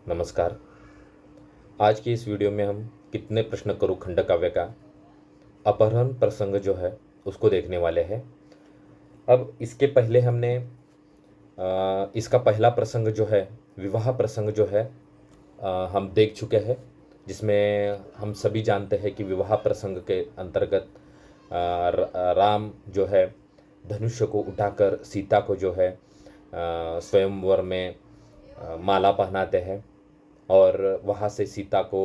नमस्कार। आज की इस वीडियो में हम कितने प्रश्न करूं खंड काव्य का अपहरण प्रसंग जो है उसको देखने वाले हैं। अब इसके पहले हमने इसका पहला प्रसंग जो है विवाह प्रसंग जो है हम देख चुके हैं, जिसमें हम सभी जानते हैं कि विवाह प्रसंग के अंतर्गत राम जो है धनुष्य को उठाकर सीता को जो है स्वयंवर में माला पहनाते हैं और वहाँ से सीता को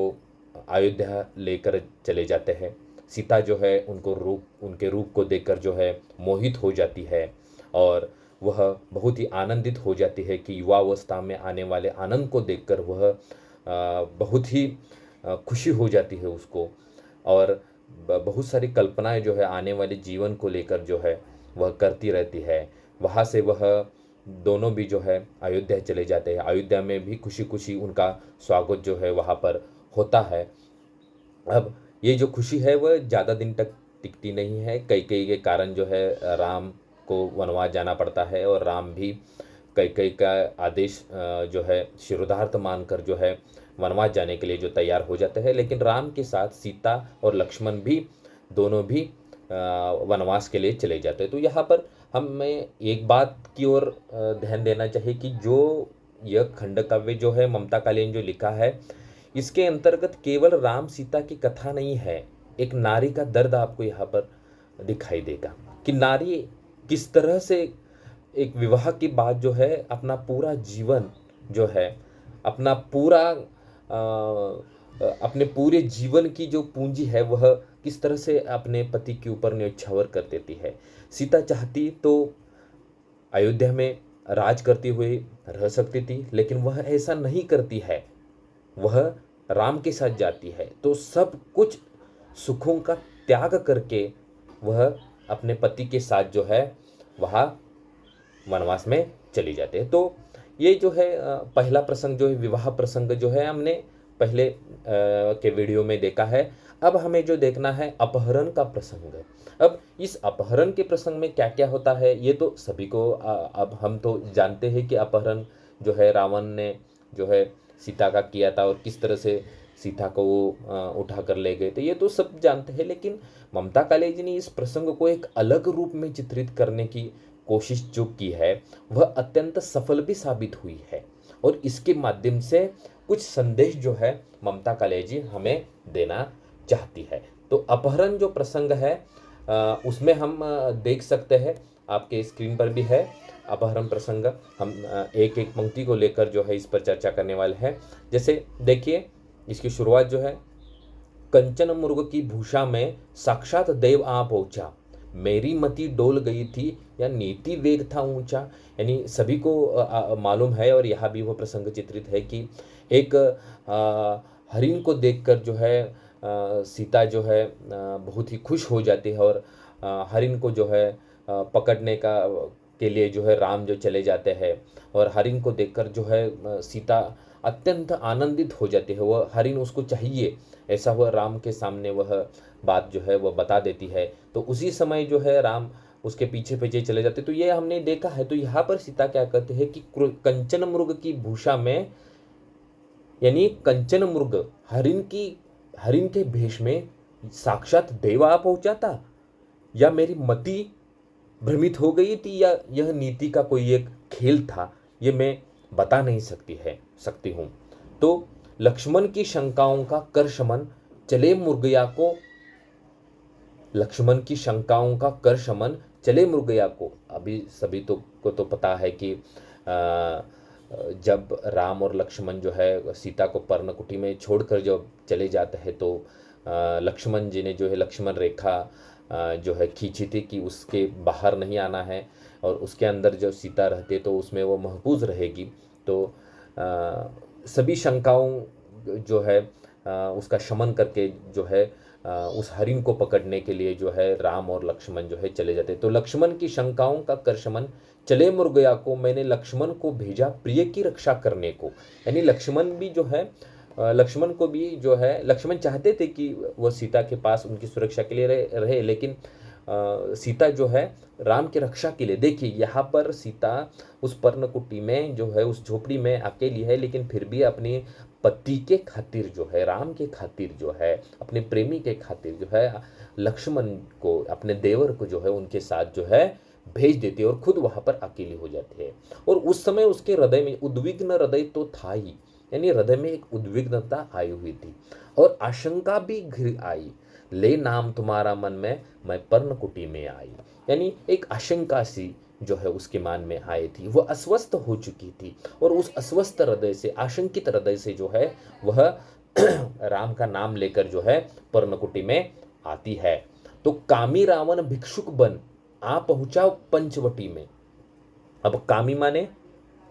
अयोध्या लेकर चले जाते हैं। सीता जो है उनके रूप को देखकर जो है मोहित हो जाती है और वह बहुत ही आनंदित हो जाती है कि युवावस्था में आने वाले आनंद को देखकर वह बहुत ही खुशी हो जाती है उसको। और बहुत सारी कल्पनाएं जो है आने वाले जीवन को लेकर जो है वह करती रहती है। वहाँ से वह दोनों भी जो है अयोध्या चले जाते हैं। अयोध्या में भी खुशी खुशी उनका स्वागत जो है वहाँ पर होता है। अब ये जो खुशी है वह ज़्यादा दिन तक टिकती नहीं है। कई के कारण जो है राम को वनवास जाना पड़ता है और राम भी कई का आदेश जो है शिरोधार्थ मानकर जो है वनवास जाने के लिए जो तैयार हो जाते हैं। लेकिन राम के साथ सीता और लक्ष्मण भी दोनों भी वनवास के लिए चले जाते हैं। तो यहाँ पर हमें एक बात की ओर ध्यान देना चाहिए कि जो यह खंड काव्य जो है ममता कालीन जो लिखा है, इसके अंतर्गत केवल राम सीता की कथा नहीं है, एक नारी का दर्द आपको यहाँ पर दिखाई देगा कि नारी किस तरह से एक विवाह के बाद जो है अपना पूरा जीवन जो है अपना पूरा अपने पूरे जीवन की जो पूंजी है वह किस तरह से अपने पति के ऊपर न्यौछावर कर देती है। सीता चाहती तो अयोध्या में राज करती हुई रह सकती थी, लेकिन वह ऐसा नहीं करती है। वह राम के साथ जाती है तो सब कुछ सुखों का त्याग करके वह अपने पति के साथ जो है वह वनवास में चली जाती है। तो ये जो है पहला प्रसंग जो है विवाह प्रसंग जो है हमने पहले के वीडियो में देखा है। अब हमें जो देखना है अपहरण का प्रसंग। अब इस अपहरण के प्रसंग में क्या क्या होता है ये तो सभी को अब हम तो जानते हैं कि अपहरण जो है रावण ने जो है सीता का किया था और किस तरह से सीता को वो उठा कर ले गए थे, ये तो सब जानते हैं। लेकिन ममता कालीन जी ने इस प्रसंग को एक अलग रूप में चित्रित करने की कोशिश जो की है वह अत्यंत सफल भी साबित हुई है और इसके माध्यम से कुछ संदेश जो है ममता कालीन जी हमें देना चाहती है। तो अपहरण जो प्रसंग है उसमें हम देख सकते हैं, आपके स्क्रीन पर भी है अपहरण प्रसंग। हम एक एक पंक्ति को लेकर जो है इस पर चर्चा करने वाले हैं। जैसे देखिए इसकी शुरुआत जो है, कंचन मुर्ग की भूषा में साक्षात देव आ पहुंचा, मेरी मति डोल गई थी या नीति वेग था ऊंचा। यानी सभी को मालूम है और यहाँ भी वो प्रसंग चित्रित है कि एक हरिण को देखकर जो है सीता जो है बहुत ही खुश हो जाती है और हरिण को जो है पकड़ने का के लिए जो है राम जो चले जाते हैं और हरिण को देखकर जो है सीता अत्यंत आनंदित हो जाती है। वह हरिण उसको चाहिए, ऐसा वह राम के सामने वह बात जो है वह बता देती है। तो उसी समय जो है राम उसके पीछे पीछे चले जाते। तो ये हमने देखा है। तो यहाँ पर सीता क्या कहते हैं कि कंचन मृग की भूषा में, यानी कंचन मृग हरिण के भेष में साक्षात देव आ पहुंचा था, या मेरी मति भ्रमित हो गई थी, या यह नीति का कोई एक खेल था, ये मैं बता नहीं सकती हूँ। तो लक्ष्मण की शंकाओं का कर शमन चले मुर्गया को, लक्ष्मण की शंकाओं का कर शमन चले मुर्गया को। अभी सभी को तो पता है कि जब राम और लक्ष्मण जो है सीता को पर्णकुटी में छोड़कर जब चले जाते हैं तो लक्ष्मण जी ने जो है लक्ष्मण रेखा जो है खींची थी कि उसके बाहर नहीं आना है और उसके अंदर जो सीता रहती है तो उसमें वो महफूज रहेगी। तो सभी शंकाओं जो है उसका शमन करके जो है उस हरिण को पकड़ने के लिए जो है राम और लक्ष्मण जो है चले जाते। तो लक्ष्मण की शंकाओं का कर शमन चले मुर्गया को, मैंने लक्ष्मण को भेजा प्रिय की रक्षा करने को। यानी लक्ष्मण भी जो है लक्ष्मण को भी जो है लक्ष्मण चाहते थे कि वह सीता के पास उनकी सुरक्षा के लिए रहे, लेकिन सीता जो है राम की रक्षा के लिए, देखिए यहाँ पर सीता उस पर्णकुटी में जो है, उस झोपड़ी में अकेली है, लेकिन फिर भी अपने पति के खातिर जो है, राम के खातिर जो है, अपने प्रेमी के खातिर जो है, लक्ष्मण को, अपने देवर को जो है उनके साथ जो है भेज देती है और खुद वहां पर अकेली हो जाती है। और उस समय उसके हृदय में उद्विग्न हृदय तो था ही, यानी हृदय में एक उद्विग्नता आई हुई थी और आशंका भी घिर आई। ले नाम तुम्हारा मन में, मैं पर्णकुटी में आई, यानी एक आशंका सी जो है उसके मन में आई थी। वह अस्वस्थ हो चुकी थी और उस अस्वस्थ हृदय से, आशंकित हृदय से जो है वह राम का नाम लेकर जो है पर्णकुटी में आती है। तो कामी रावण भिक्षुक बन आ पहुंचा पंचवटी में। अब कामी माने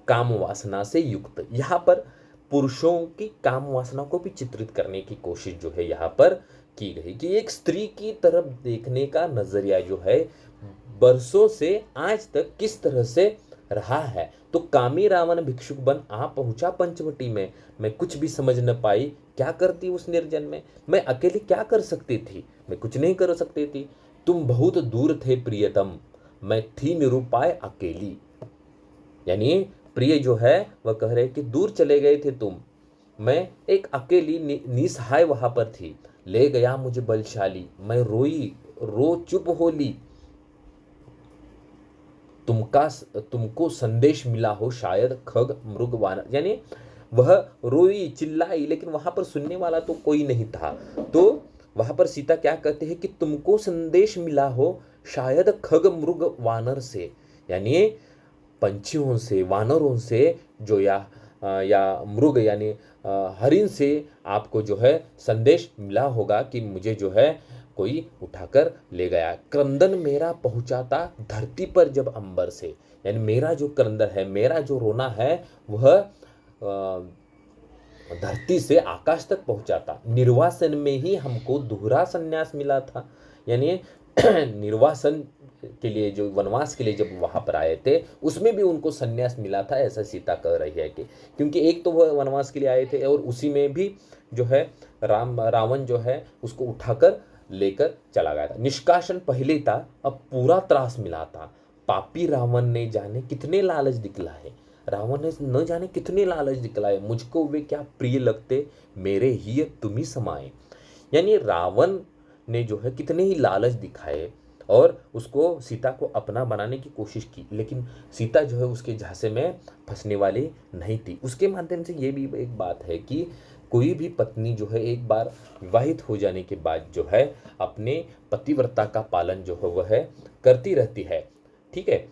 काम वासना से युक्त, यहां पर पुरुषों की काम वासना को भी चित्रित करने की कोशिश जो है यहाँ पर की गई कि एक स्त्री की तरफ देखने का नजरिया जो है बरसों से आज तक किस तरह से रहा है। तो कामी रावण भिक्षुक बन आ पहुंचा पंचवटी में, मैं कुछ भी समझ न पाई, क्या करती उस निर्जन में, मैं अकेली क्या कर सकती थी, मैं कुछ नहीं कर सकती थी। तुम बहुत दूर थे प्रियतम, मैं थी निरुपाय अकेली, यानी प्रिय जो है वह कह रहे कि दूर चले गए थे तुम, मैं एक अकेली निसहाय वहां पर थी। ले गया मुझे बलशाली, मैं रोई रो चुप होली, तुमको संदेश मिला हो शायद खग मृग वानर, यानी वह रोई चिल्लाई लेकिन वहां पर सुनने वाला तो कोई नहीं था। तो वहां पर सीता क्या कहते हैं कि तुमको संदेश मिला हो शायद खग मृग वानर से, यानी पंछियों से, वानरों से जो या मृग यानी हरिण से आपको जो है संदेश मिला होगा कि मुझे जो है कोई उठाकर ले गया। क्रंदन मेरा पहुंचाता धरती पर जब अंबर से, यानी मेरा जो क्रंदन है, मेरा जो रोना है वह धरती से आकाश तक पहुंचाता। निर्वासन में ही हमको दोहरा संन्यास मिला था, यानी निर्वासन के लिए, जो वनवास के लिए जब वहां पर आए थे उसमें भी उनको संन्यास मिला था, ऐसा सीता कह रही है कि क्योंकि एक तो वह वनवास के लिए आए थे और उसी में भी जो है रावण जो है उसको उठाकर लेकर चला गया था। निष्कासन पहले था, अब पूरा त्रास मिला था। पापी रावण ने जाने कितने लालच दिखलाए, रावण ने न जाने कितने लालच दिखलाए, मुझको वे क्या प्रिय लगते, मेरे ही तुम्ही समाए, यानी रावण ने जो है कितने ही लालच दिखाए और उसको, सीता को अपना बनाने की कोशिश की, लेकिन सीता जो है उसके झांसे में फंसने वाली नहीं थी। उसके माध्यम से ये भी एक बात है कि कोई भी पत्नी जो है एक बार विवाहित हो जाने के बाद जो है अपने पतिव्रता का पालन जो है वह है करती रहती है, ठीक है।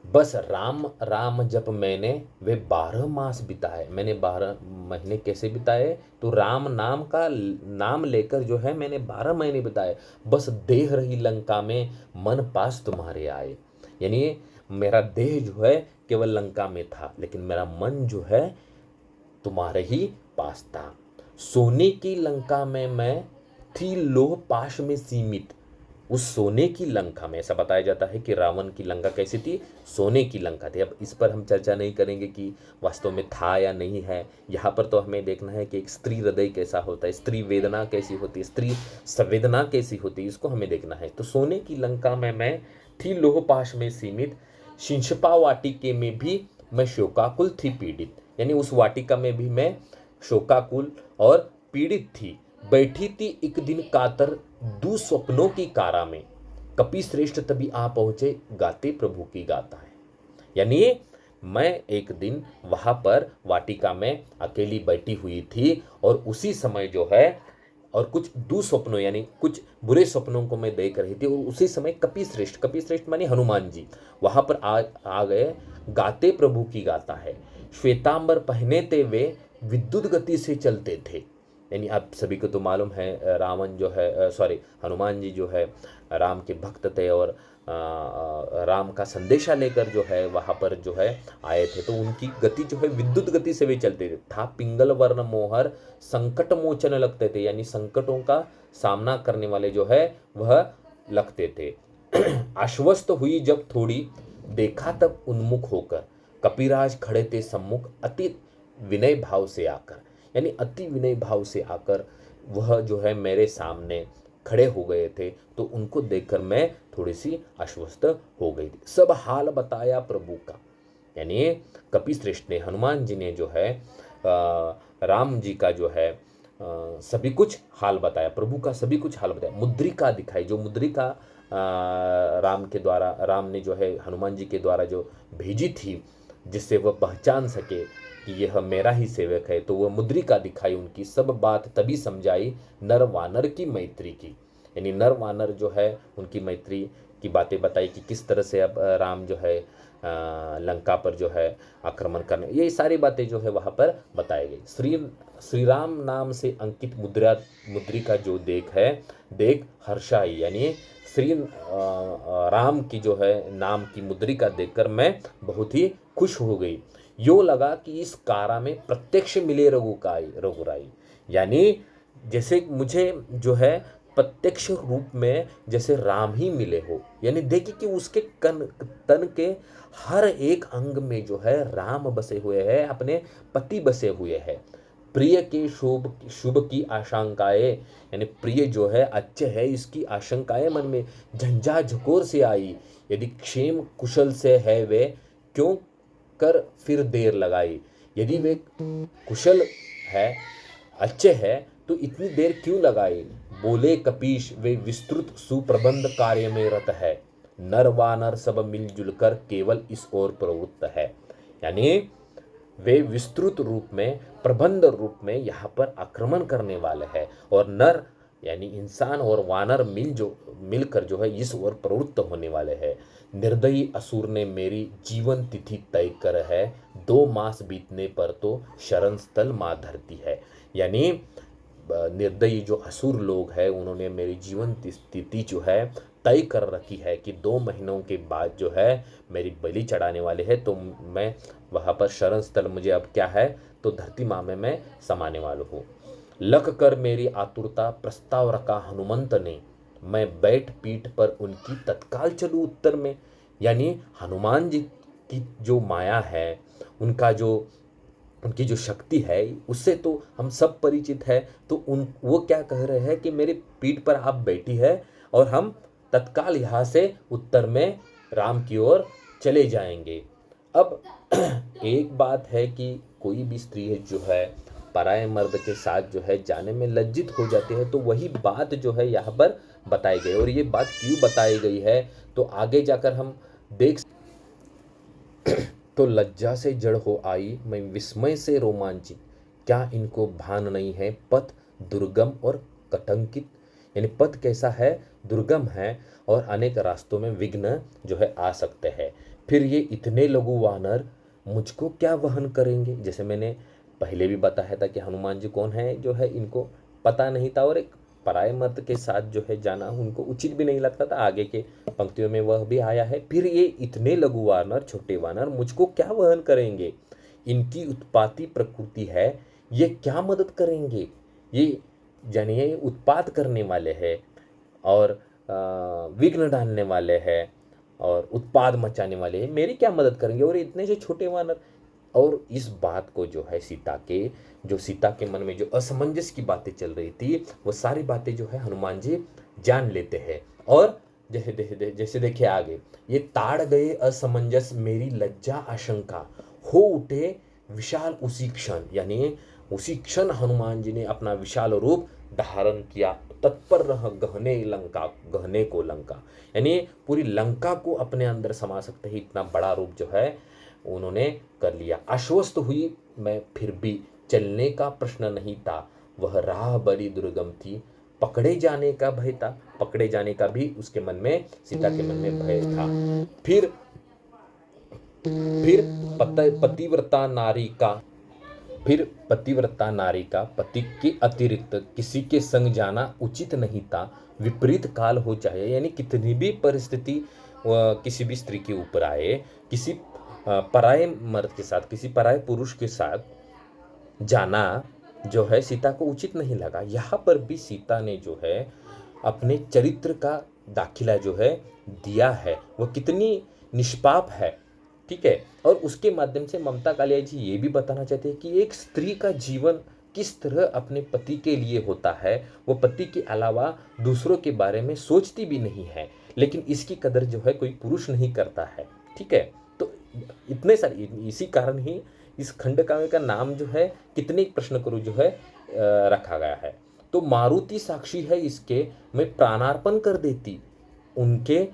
बस राम राम जब मैंने वे 12 मास बिताए, मैंने 12 महीने कैसे बिताए, तो राम नाम का नाम लेकर जो है मैंने 12 महीने बिताए। बस देह रही लंका में, मन पास तुम्हारे आए, यानी मेरा देह जो है केवल लंका में था लेकिन मेरा मन जो है तुम्हारे ही पास था। सोने की लंका में मैं थी लोह पाश में सीमित, उस सोने की लंका में, ऐसा बताया जाता है कि रावण की लंका कैसी थी, सोने की लंका थी। अब इस पर हम चर्चा नहीं करेंगे कि वास्तव में था या नहीं है, यहाँ पर तो हमें देखना है कि एक स्त्री हृदय कैसा होता है, स्त्री वेदना कैसी होती है, स्त्री संवेदना कैसी होती है, इसको हमें देखना है। तो सोने की लंका में मैं थी लोहपाश में सीमित, शिंशपा वाटिके में भी मैं शोकाकुल थी पीड़ित, यानी उस वाटिका में भी मैं शोकाकुल और पीड़ित थी। बैठी थी एक दिन कातर दुस्वप्नों की कारा में, कपि श्रेष्ठ तभी आ पहुंचे गाते प्रभु की गाता है, यानी मैं एक दिन वहां पर वाटिका में अकेली बैठी हुई थी और उसी समय जो है और कुछ दुस्वप्नों यानी कुछ बुरे सपनों को मैं देख रही थी और उसी समय कपि श्रेष्ठ माने हनुमान जी वहां पर आ गए, गाते प्रभु की गाता है। श्वेतांबर पहने थे वे विद्युत गति से चलते थे, यानी आप सभी को तो मालूम है रावण जो है हनुमान जी जो है राम के भक्त थे और राम का संदेशा लेकर जो है वहां पर जो है आए थे, तो उनकी गति जो है विद्युत गति से वे चलते थे। था पिंगल वर्ण मोहर संकट मोचन लगते थे, यानी संकटों का सामना करने वाले जो है वह लगते थे। आश्वस्त हुई जब थोड़ी, देखा तब उन्मुख होकर, कपिराज खड़े थे सम्मुख अति विनय भाव से आकर, यानी अति विनय भाव से आकर वह जो है मेरे सामने खड़े हो गए थे, तो उनको देखकर मैं थोड़ी सी आश्वस्त हो गई थी। सब हाल बताया प्रभु का, यानी कपिश्रेष्ठ ने, हनुमान जी ने जो है राम जी का जो है सभी कुछ हाल बताया, प्रभु का सभी कुछ हाल बताया, मुद्रिका दिखाई, जो मुद्रिका राम के द्वारा, राम ने जो है हनुमान जी के द्वारा जो भेजी थी, जिससे वह पहचान सके कि यह मेरा ही सेवक है, तो वह मुद्रिका दिखाई उनकी, सब बात तभी समझाई नर वानर की मैत्री की, यानी नर वानर जो है उनकी मैत्री की बातें बताई कि किस तरह से अब राम जो है लंका पर जो है आक्रमण करने, ये सारी बातें जो है वहाँ पर बताई गई। श्री राम नाम से अंकित मुद्रिका जो देख हर्षाई, यानी श्री राम की जो है नाम की मुद्रिका देखकर मैं बहुत ही खुश हो गई। यूँ लगा कि इस कारा में प्रत्यक्ष मिले रघुराई, यानी जैसे मुझे जो है प्रत्यक्ष रूप में जैसे राम ही मिले हो, यानी देखिए कि उसके तन के हर एक अंग में जो है राम बसे हुए हैं, अपने पति बसे हुए हैं। प्रिय के शुभ की आशंकाएं, यानी प्रिय जो है अच्छे है, इसकी आशंकाएं मन में झंझा झकोर से आई। यदि क्षेम कुशल से है वे, क्यों कर फिर देर लगाई, यदि वे कुशल है, अच्छे है, तो इतनी देर क्यों लगाई। बोले कपीश, वे विस्तृत सुप्रबंध कार्य में रत है, नर वानर सब मिलजुल कर केवल इस ओर प्रवृत्त है, यानी वे विस्तृत रूप में, प्रबंध रूप में यहाँ पर आक्रमण करने वाले हैं, और नर यानी इंसान और वानर मिलकर जो है इस ओर प्रवृत्त होने वाले हैं। निर्दयी असुर ने मेरी जीवन तिथि तय कर है, 2 मास बीतने पर तो शरण स्थल माँ धरती है, यानी निर्दयी जो असुर लोग हैं उन्होंने मेरी जीवन तिथि जो है तय कर रखी है कि 2 महीनों के बाद जो है मेरी बलि चढ़ाने वाले हैं, तो मैं वहाँ पर शरण स्थल मुझे अब क्या है, तो धरती माँ में मैं समाने वाला हूँ। लख कर मेरी आतुरता प्रस्ताव रखा हनुमंत ने, मैं बैठ पीठ पर उनकी तत्काल चलूँ उत्तर में, यानी हनुमान जी की जो माया है, उनकी जो शक्ति है, उससे तो हम सब परिचित है, तो वो क्या कह रहे हैं कि मेरी पीठ पर आप बैठी है और हम तत्काल यहाँ से उत्तर में राम की ओर चले जाएंगे। अब एक बात है कि कोई भी स्त्री जो है पराये मर्द के साथ जो है जाने में लज्जित हो जाती है, तो वही बात जो है यहाँ पर बताई गई, और ये बात क्यों बताई गई है तो आगे जाकर हम देख। तो लज्जा से जड़ हो आई मैं विस्मय से रोमांचित, क्या इनको भान नहीं है पथ दुर्गम और कटंकित, यानी पथ कैसा है, दुर्गम है, और अनेक रास्तों में विघ्न जो है आ सकते हैं। फिर ये इतने लघु वानर मुझको क्या वहन करेंगे, जैसे मैंने पहले भी बताया था कि हनुमान जी कौन है जो है इनको पता नहीं था, और एक पराये मर्द के साथ जो है जाना उनको उचित भी नहीं लगता था। आगे के पंक्तियों में वह भी आया है, फिर ये इतने लघु वानर, छोटे वानर मुझको क्या वहन करेंगे, इनकी उत्पाती प्रकृति है, ये क्या मदद करेंगे, ये जानिए उत्पात करने वाले हैं और विघ्न डालने वाले हैं और उत्पाद मचाने वाले हैं, मेरी क्या मदद करेंगे, और इतने से छोटे वानर। और इस बात को जो है सीता के मन में जो असमंजस की बातें चल रही थी, वो सारी बातें जो है हनुमान जी जान लेते हैं। और जैसे देखिए आगे, ये ताड़ गए असमंजस मेरी लज्जा आशंका, हो उठे विशाल उसी क्षण, यानी उसी क्षण हनुमान जी ने अपना विशाल रूप धारण किया, तत्पर रह गहने को लंका, यानी पूरी लंका को अपने अंदर समा सकते ही इतना बड़ा रूप जो है उन्होंने कर लिया। आश्वस्त हुई मैं फिर भी, चलने का प्रश्न नहीं था, वह राह बड़ी दुर्गम थी, पकड़े जाने का भय था, पकड़े जाने का भी उसके मन में, सीता के मन में भय था। फिर पतिव्रता नारी का पति के अतिरिक्त किसी के संग जाना उचित नहीं था, विपरीत काल हो चाहे, यानी कितनी भी परिस्थिति किसी भी स्त्री के ऊपर आए, किसी पराये मर्द के साथ, किसी पराये पुरुष के साथ जाना जो है सीता को उचित नहीं लगा। यहाँ पर भी सीता ने जो है अपने चरित्र का दाखिला जो है दिया है, वो कितनी निष्पाप है, ठीक है। और उसके माध्यम से ममता कालिया जी ये भी बताना चाहते हैं कि एक स्त्री का जीवन किस तरह अपने पति के लिए होता है, वो पति के अलावा दूसरों के बारे में सोचती भी नहीं है, लेकिन इसकी कदर जो है कोई पुरुष नहीं करता है। ठीक है, तो इतने सारे, इसी कारण ही इस खंड काव्य का नाम जो है कितने प्रश्न करो जो है रखा गया है। तो मारुति साक्षी है इसके, मैं प्राणार्पण कर देती, उनके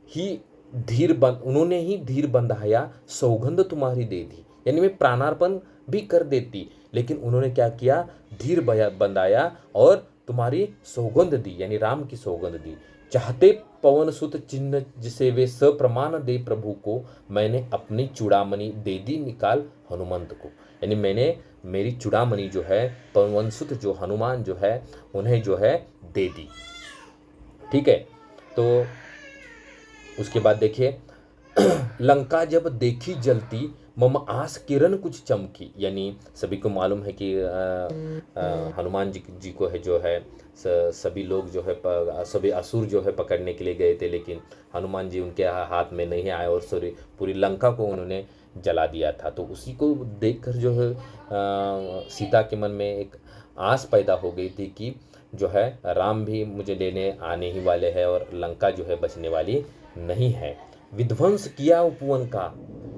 ही उन्होंने ही धीर बंधाया, सौगंध तुम्हारी दे दी। यानी मैं प्राणार्पण भी कर देती, लेकिन उन्होंने क्या किया, धीर बंधाया और तुम्हारी सौगंध दी, यानी राम की सौगंध दी। चाहते पवन सुत चिन्ह जिसे वे सप्रमाण दे प्रभु को, मैंने अपनी चूड़ामणि दे दी निकाल हनुमंत को। यानी मैंने मेरी चूड़ामणि जो है, पवन सुत जो हनुमान जो है, उन्हें जो है दे दी। ठीक है, तो उसके बाद देखिए, लंका जब देखी जलती, मम आस किरण कुछ चमकी। यानी सभी को मालूम है कि हनुमान जी को है जो है सभी लोग जो है सभी असुर जो है पकड़ने के लिए गए थे, लेकिन हनुमान जी उनके हाथ में नहीं आए और पूरी लंका को उन्होंने जला दिया था। तो उसी को देखकर जो है सीता के मन में एक आस पैदा हो गई थी कि जो है राम भी मुझे लेने आने ही वाले हैं और लंका जो है बचने वाली नहीं है। विध्वंस किया उपवन का,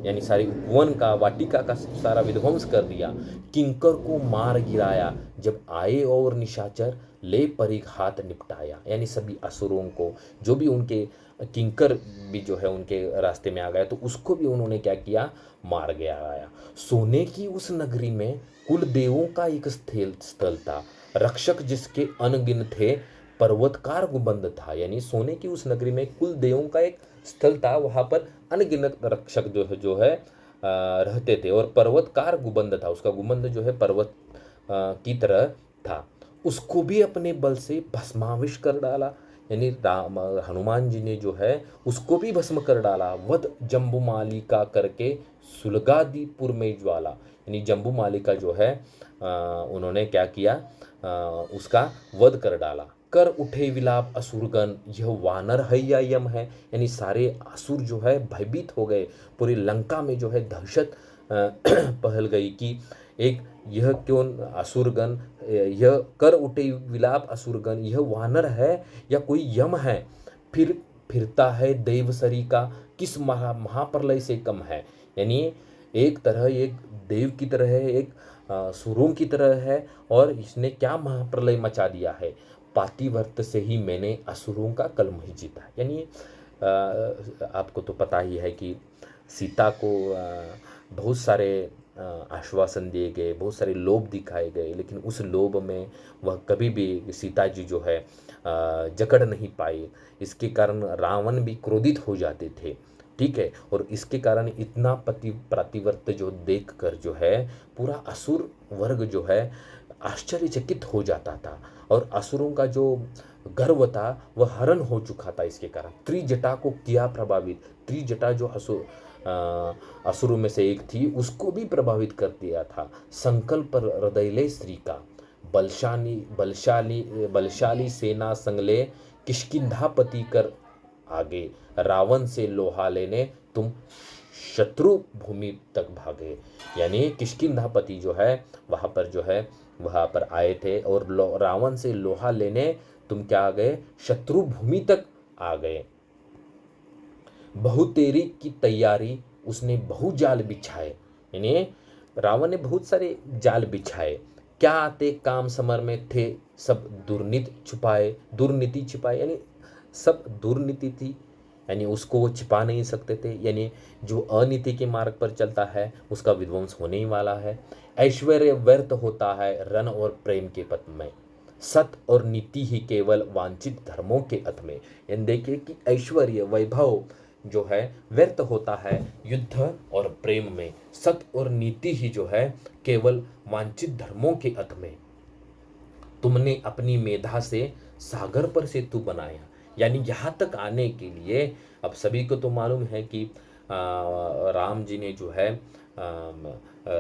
यानी सारी उपवन का, वाटिका का सारा विध्वंस कर दिया। किंकर को मार गिराया, जब आए और निशाचर ले परिघ हाथ निपटाया। यानी सभी असुरों को, जो भी उनके किंकर भी जो है उनके रास्ते में आ गया, तो उसको भी उन्होंने क्या किया, मार गया। सोने की उस नगरी में कुल देवों का एक स्थल था, रक्षक जिसके अनगिन थे, पर्वतकार गुबंद था। यानी सोने की उस नगरी में कुल देवों का एक स्थल था, वहां पर अनगिनत रक्षक जो है रहते थे, और पर्वतकार गुबंद था, उसका गुबंद जो है पर्वत की तरह था। उसको भी अपने बल से भस्माविश कर डाला। यानी राम हनुमान जी ने जो है उसको भी भस्म कर डाला। वध जम्बुमालिका करके सुलगादीपुर में ज्वाला। यानी जम्बुमालिका जो है उन्होंने क्या किया, उसका वध कर डाला। कर उठे विलाप असुरगण, यह वानर है या यम है। यानी सारे असुर जो है भयभीत हो गए, पूरी लंका में जो है दहशत पहल गई कि एक यह क्यों असुरगण, यह कर उठे विलाप असुरगण, यह वानर है या कोई यम है, फिरता है देवसरी का, किस महाप्रलय से कम है। यानी एक तरह एक देव की तरह है, एक सुरों की तरह है, और इसने क्या महाप्रलय मचा दिया है। पातिव्रत से ही मैंने असुरों का कलम ही जीता। यानी आपको तो पता ही है कि सीता को बहुत सारे आश्वासन दिए गए, बहुत सारे लोभ दिखाए गए, लेकिन उस लोभ में वह कभी भी सीता जी जो है जकड़ नहीं पाई। इसके कारण रावण भी क्रोधित हो जाते थे। ठीक है, और इसके कारण इतना प्रतिव्रत जो देखकर जो है पूरा असुर वर्ग जो है आश्चर्यचकित हो जाता था, और असुरों का जो गर्व था वह हरण हो चुका था। इसके कारण त्रिजटा को किया प्रभावित। त्रिजटा जो असुरों में से एक थी, उसको भी प्रभावित कर दिया था। संकल्प हृदयले श्री का, बलशाली सेना संगले, किष्किंधापति कर आगे, रावण से लोहा लेने तुम शत्रु भूमि तक भागे। यानी किष्किंधापति जो है वहां पर आए थे, और रावण से लोहा लेने तुम क्या आ गए, शत्रु भूमि तक आ गए। बहुतेरी की तैयारी, उसने बहु जाल बिछाए। यानी रावण ने बहुत सारे जाल बिछाए। क्या आते काम समर में थे, सब दुर्नीति छुपाए। यानी सब दुर्नीति थी, यानी उसको वो छिपा नहीं सकते थे। यानी जो अनीति के मार्ग पर चलता है उसका विध्वंस होने ही वाला है। ऐश्वर्य व्यर्थ होता है रण और प्रेम के पथ में, सत और नीति ही केवल वांछित धर्मों के अथ में। यानी देखिए कि ऐश्वर्य वैभव जो है व्यर्थ होता है युद्ध और प्रेम में, सत और नीति ही जो है केवल वांछित धर्मों के अथ में। तुमने अपनी मेधा से सागर पर सेतु बनाया। यानी यहाँ तक आने के लिए अब सभी को तो मालूम है कि राम जी ने जो है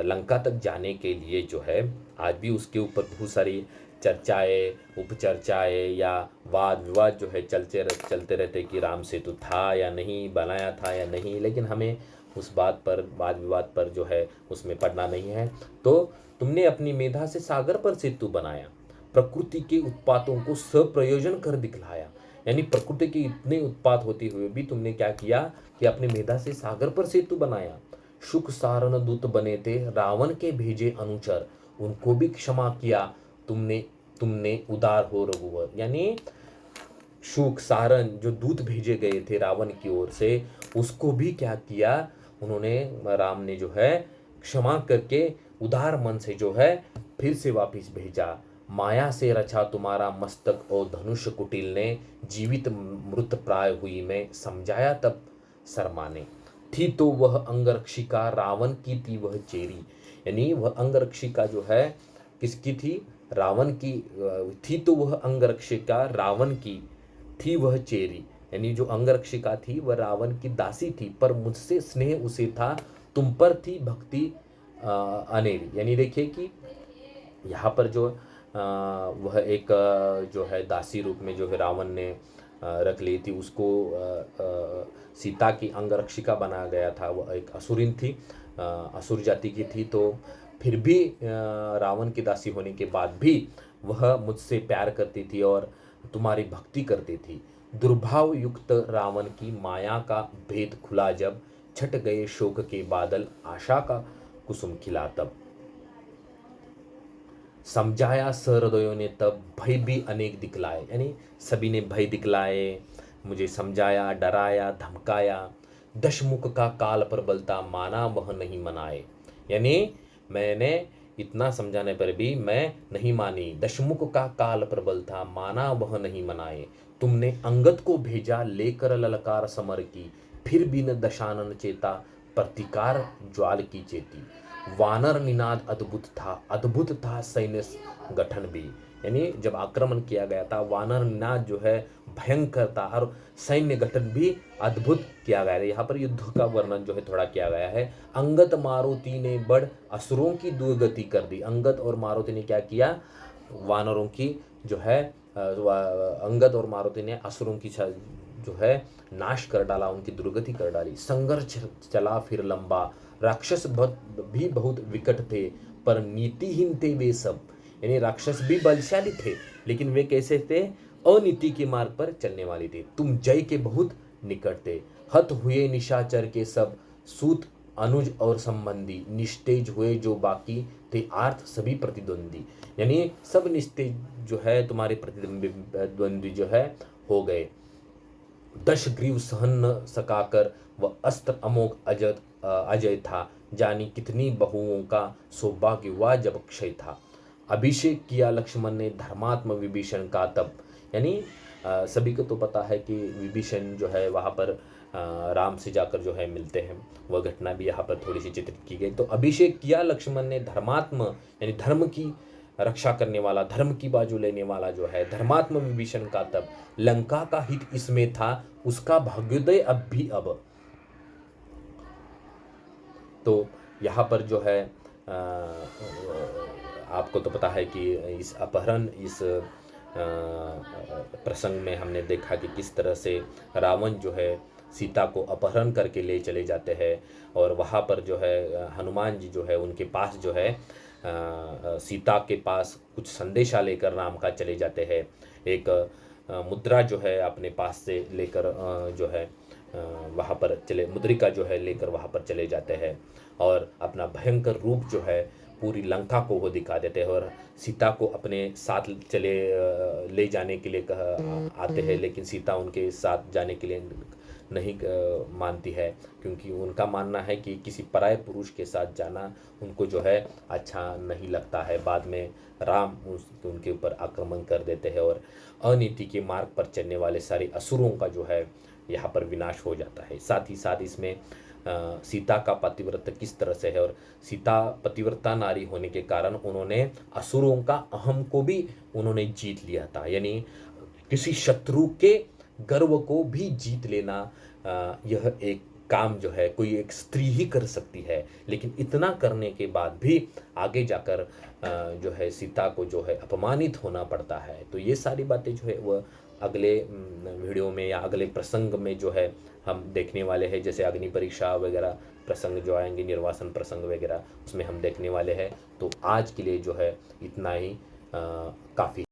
लंका तक जाने के लिए जो है आज भी उसके ऊपर बहुत सारी चर्चाएं, उपचर्चाएं या वाद विवाद जो है चलते रहते कि राम सेतु था या नहीं, बनाया था या नहीं। लेकिन हमें उस बात पर, वाद विवाद पर जो है उसमें पढ़ना नहीं है। तो तुमने अपनी मेधा से सागर पर सेतु बनाया, प्रकृति के उत्पातों को सप्रयोजन कर दिखलाया। यानी प्रकृति के इतने उत्पात होते हुए भी तुमने क्या किया कि अपनी मेधा से सागर पर सेतु बनाया। सुख सारण दूत बने थे रावण के भेजे अनुचर, उनको भी क्षमा किया तुमने, तुमने उदार हो रघुवर। यानी शुक सारण जो दूत भेजे गए थे रावण की ओर से, उसको भी क्या किया उन्होंने, राम ने जो है क्षमा करके उदार मन से जो है फिर से वापिस भेजा। माया से रचा तुम्हारा मस्तक और धनुष कुटिल ने, जीवित मृत प्राय हुई मैं समझाया तब शर्माने। थी तो वह अंगरक्षिका रावण की थी वह चेरी। यानी वह अंगरक्षिका जो है किसकी थी, रावण की थी। तो वह अंगरक्षिका रावण की थी वह चेरी। यानी जो अंगरक्षिका थी वह रावण की दासी थी, पर मुझसे स्नेह उसे था, तुम पर थी भक्ति अनेरी। यानी देखिए कि यहाँ पर जो वह एक जो है दासी रूप में जो है रावण ने रख ली थी, उसको सीता की अंगरक्षिका बनाया गया था। वह एक असुरिन थी, असुर जाति की थी। तो फिर भी रावण की दासी होने के बाद भी वह मुझसे प्यार करती थी और तुम्हारी भक्ति करती थी। दुर्भाव युक्त रावण की माया का भेद खुला जब, छट गए शोक के बादल आशा का कुसुम खिला तब। समझाया सहृदयों ने तब, भय भी अनेक दिखलाए। यानी सभी ने भय दिखलाए, मुझे समझाया, डराया, धमकाया। दशमुख का काल प्रबलता माना वह नहीं मनाए। यानी मैंने इतना समझाने पर भी मैं नहीं मानी। दशमुख का काल प्रबल था माना वह नहीं मनाए। तुमने अंगद को भेजा लेकर ललकार समर की, फिर भी न दशानन चेता प्रतिकार ज्वाल की चेती। वानर निनाद अद्भुत था सैन्य गठन भी। यानी जब आक्रमण किया गया था, वानर निनाद जो है भयंकर था और सैन्य गठन भी अद्भुत किया गया है। यहाँ पर युद्ध का वर्णन जो है थोड़ा किया गया है। अंगद मारुति ने बड़ असुरों की दुर्गति कर दी। अंगद और मारुति ने क्या किया, वानरों की जो है अंगद और मारुति ने असुरों की जो है नाश कर डाला, उनकी दुर्गति कर डाली। संघर्ष चला फिर लंबा, राक्षस भी बहुत विकट थे, पर नीतिहीन थे वे सब। यानी राक्षस भी बलशाली थे, लेकिन वे कैसे थे, अनीति के मार्ग पर चलने वाले थे। तुम जय के बहुत निकट थे, हत हुए निशाचर के सब, सूत अनुज और संबंधी। निस्तेज हुए जो बाकी थे आर्थ सभी प्रतिद्वंदी। यानी सब निस्तेज जो है तुम्हारे प्रतिद्वंदी जो है हो गए। दश ग्रीव सहन न सकाकर वह अस्त्र अमोघ अजय था, जानी कितनी बहुओं का सौभाग्य हुआ जब क्षय था। अभिषेक किया लक्ष्मण ने धर्मात्म विभीषण का तब। यानी सभी को तो पता है कि विभीषण जो है वहाँ पर राम से जाकर जो है मिलते हैं, वह घटना भी यहाँ पर थोड़ी सी चित्रित की गई। तो अभिषेक किया लक्ष्मण ने धर्मात्म, यानी धर्म की रक्षा करने वाला, धर्म की बाजू लेने वाला जो है धर्मात्म विभीषण का तब। लंका का हित इसमें था, उसका भाग्योदय अब भी अब। तो यहाँ पर जो है आपको तो पता है कि इस अपहरण, इस प्रसंग में हमने देखा कि किस तरह से रावण जो है सीता को अपहरण करके ले चले जाते हैं और वहाँ पर जो है हनुमान जी जो है उनके पास जो है सीता के पास कुछ संदेशा लेकर राम का चले जाते हैं। एक मुद्रा जो है अपने पास से लेकर जो है वहाँ पर चले, मुद्रिका जो है लेकर वहाँ पर चले जाते हैं और अपना भयंकर रूप जो है पूरी लंका को वो दिखा देते हैं और सीता को अपने साथ चले ले जाने के लिए आते हैं, लेकिन सीता उनके साथ जाने के लिए नहीं मानती है, क्योंकि उनका मानना है कि किसी पराये पुरुष के साथ जाना उनको जो है अच्छा नहीं लगता है। बाद में राम उनके ऊपर आक्रमण कर देते हैं और अनीति के मार्ग पर चलने वाले सारे असुरों का जो है यहाँ पर विनाश हो जाता है। साथ ही साथ इसमें सीता का पतिव्रत किस तरह से है, और सीता पतिव्रता नारी होने के कारण उन्होंने असुरों का अहम को भी उन्होंने जीत लिया था। यानी किसी शत्रु के गर्व को भी जीत लेना, यह एक काम जो है कोई एक स्त्री ही कर सकती है। लेकिन इतना करने के बाद भी आगे जाकर जो है सीता को जो है अपमानित होना पड़ता है। तो ये सारी बातें जो है वह अगले वीडियो में या अगले प्रसंग में जो है हम देखने वाले हैं, जैसे अग्नि परीक्षा वगैरह प्रसंग जो आएंगे, निर्वासन प्रसंग वगैरह, उसमें हम देखने वाले हैं। तो आज के लिए जो है इतना ही काफ़ी।